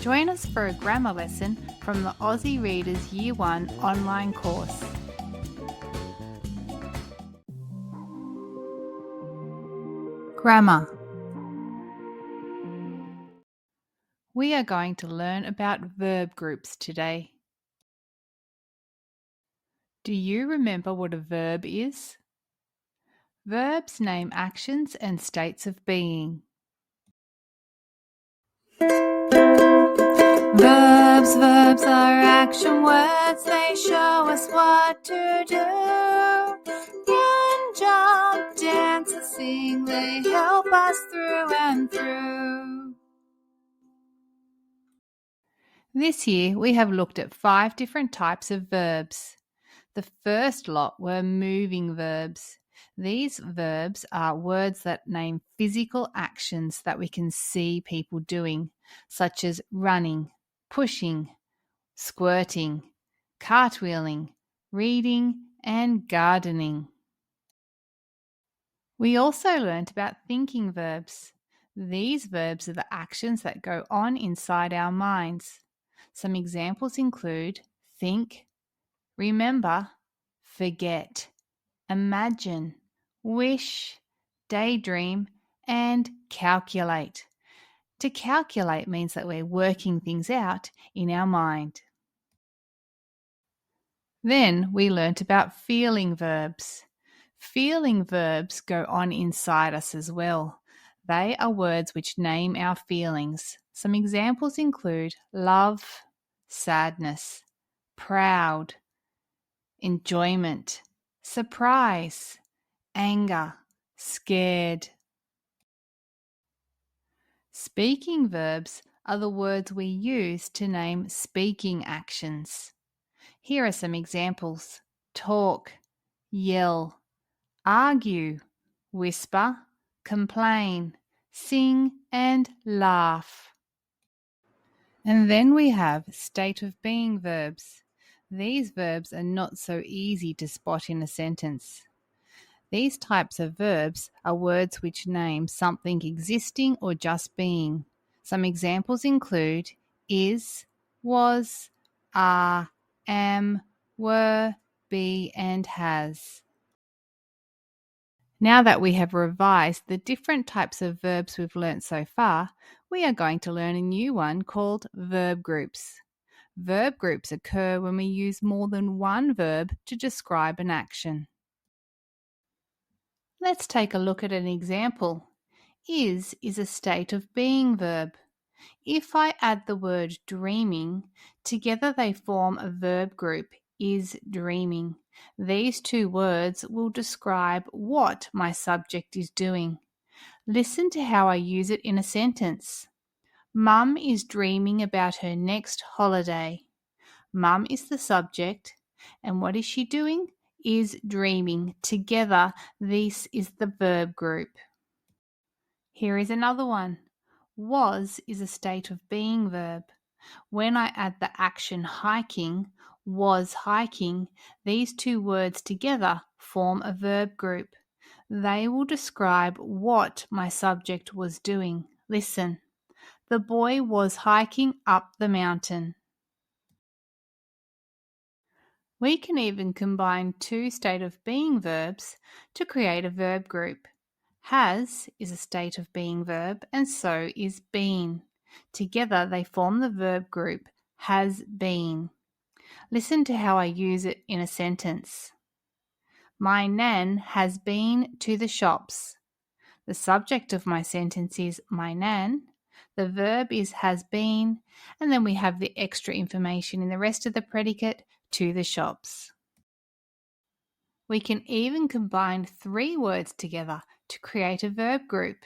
Join us for a grammar lesson from the Aussie Readers Year 1 online course. Grammar. We are going to learn about verb groups today. Do you remember what a verb is? Verbs name actions and states of being. Verbs are action words, they show us what to do. Run, jump, dance and sing, they help us through and through. This year we have looked at 5 different types of verbs. The first lot were moving verbs. These verbs are words that name physical actions that we can see people doing, such as running, pushing, squirting, cartwheeling, reading, and gardening. We also learnt about thinking verbs. These verbs are the actions that go on inside our minds. Some examples include think, remember, forget, imagine, wish, daydream, and calculate. To calculate means that we're working things out in our mind. Then we learnt about feeling verbs. Feeling verbs go on inside us as well. They are words which name our feelings. Some examples include love, sadness, proud, enjoyment, surprise, anger, scared. Speaking verbs are the words we use to name speaking actions. Here are some examples: talk, yell, argue, whisper, complain, sing, and laugh. And then we have state of being verbs. These verbs are not so easy to spot in a sentence. These types of verbs are words which name something existing or just being. Some examples include is, was, are, am, were, be, and has. Now that we have revised the different types of verbs we've learnt so far, we are going to learn a new one called verb groups. Verb groups occur when we use more than one verb to describe an action. Let's take a look at an example. Is a state of being verb. If I add the word dreaming, together they form a verb group, is dreaming. These two words will describe what my subject is doing. Listen to how I use it in a sentence. Mum is dreaming about her next holiday. Mum is the subject, and what is she doing? Is dreaming. Together, this is the verb group. Here is another one. Was is a state of being verb. When I add the action hiking, was hiking, these two words together form a verb group. They will describe what my subject was doing. Listen. The boy was hiking up the mountain. We can even combine two state of being verbs to create a verb group. Has is a state of being verb, and so is been. Together they form the verb group has been. Listen to how I use it in a sentence. My nan has been to the shops. The subject of my sentence is my nan. The verb is has been, and then we have the extra information in the rest of the predicate, to the shops. We can even combine 3 words together to create a verb group.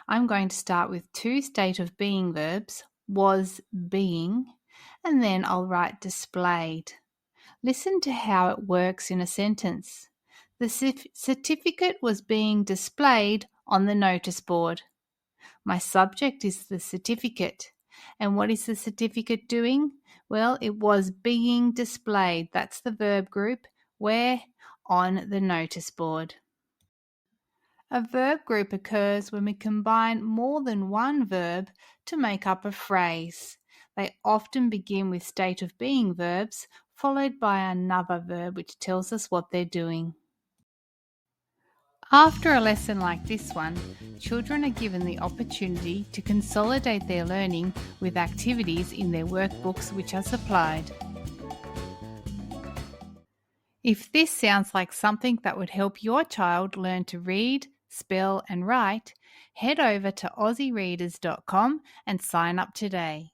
I'm going to start with 2 state of being verbs, was being, and then I'll write displayed. Listen to how it works in a sentence. The certificate was being displayed on the notice board. My subject is the certificate. And what is the certificate doing? Well, it was being displayed. That's the verb group. Where? On the notice board. A verb group occurs when we combine more than one verb to make up a phrase. They often begin with state of being verbs, followed by another verb which tells us what they're doing. After a lesson like this one, children are given the opportunity to consolidate their learning with activities in their workbooks which are supplied. If this sounds like something that would help your child learn to read, spell and write, head over to aussiereaders.com and sign up today.